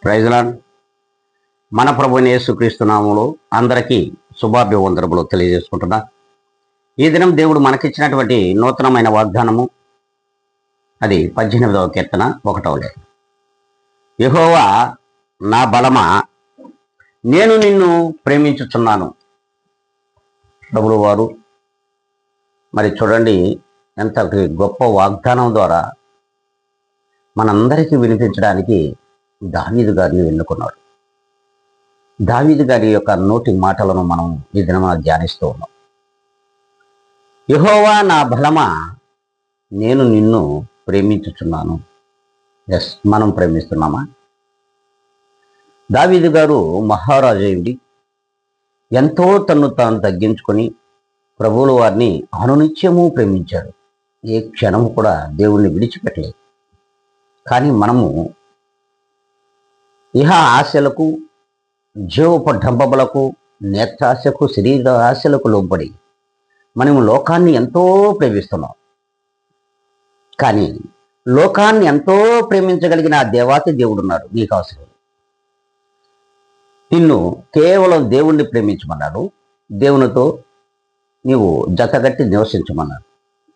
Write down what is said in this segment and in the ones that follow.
Praise lord. మన ప్రభువైన యేసుక్రీస్తు నామములో అందరికీ శుభాభివందనములు తెలియజేసుకుంటున్నా. ఈ దినం దేవుడు మనకిచ్చినటువంటి నూతనమైన వాగ్దానము, అది 18వ కీర్తన 1వ లేఖనం. యెహోవా నా బలమా, నేను నిన్ను ప్రేమించుచున్నాను. ప్రభువు వారు మరి చూడండి, ఎంత గొప్ప వాగ్దానం ద్వారా మనందరికీ వినిపించడానికి దావీదు గారిని ఎన్నుకున్నాడు. దావీదు గారి యొక్క నోటి మాటలను మనం ఈ దినం ధ్యానిస్తూ ఉన్నాం. యెహోవా నా బలమా, నేను నిన్ను ప్రేమించుచున్నాను. ఎస్, మనం ప్రేమిస్తున్నామా? దావీదు గారు మహారాజు అయ్యుండి ఎంతో తన్ను తాను తగ్గించుకొని ప్రభువుల వారిని అనునిత్యము ప్రేమించాడు. ఏ క్షణము కూడా దేవుణ్ణి విడిచిపెట్టలేదు. కానీ మనము ఇహ ఆశలకు, జీవోపడంబములకు, నేత్రాశకు, శరీర ఆశలకు లోబడి మనము లోకాన్ని ఎంతో ప్రేమిస్తున్నాం. కానీ లోకాన్ని ఎంతో ప్రేమించగలిగిన ఆ దేవాతి దేవుడు ఉన్నాడు. నీకు అవసరం నిన్ను కేవలం దేవుణ్ణి ప్రేమించమన్నాడు. దేవునితో నీవు జతగట్టి నివసించమన్నాడు.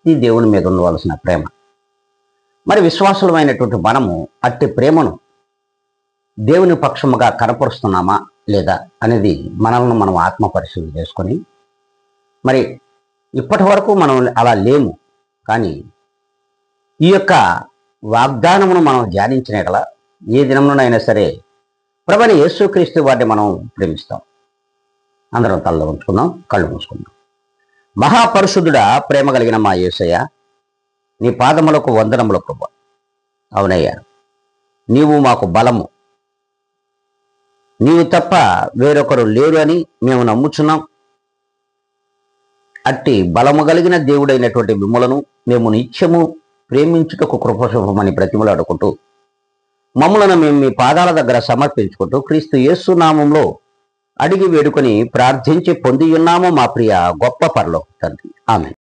ఇది దేవుని మీద ఉండవలసిన ప్రేమ. మరి విశ్వాసులమైనటువంటి మనము అట్టి ప్రేమను దేవుని పక్షముగా కనపరుస్తున్నామా లేదా అనేది మనల్ని మనం ఆత్మ పరిశీలన చేసుకొని, మరి ఇప్పటి వరకు మనం అలా లేము. కానీ ఈ యొక్క వాగ్దానమును మనం ధ్యానించిన గల ఏ దినంలోనైనా సరే ప్రభువైన యేసుక్రీస్తు వారిని మనం ప్రేమిస్తాం. అందరం తలలో ఉంచుకుందాం, కళ్ళు మూసుకుందాం. మహాపరిశుద్ధుడా, ప్రేమ కలిగిన మా యేసయ్య, నీ పాదములకు వందనములు ప్రభువా. అవునయ్యా, నీవు మాకు బలము, నీవు తప్ప వేరొకరు లేరు అని మేము నమ్ముచున్నాం. అట్టి బలము కలిగిన దేవుడైనటువంటి మిమ్ములను మేము నిత్యము ప్రేమించుటకు కృపశుభమని బ్రతిమలాడుకుంటూ మమ్ములను మేము మీ పాదాల దగ్గర సమర్పించుకుంటూ క్రీస్తు యేసు నామంలో అడిగి వేడుకొని ప్రార్థించి పొంది ఉన్నాము మా ప్రియ గొప్ప పరలోక తండ్రి. ఆమేన్.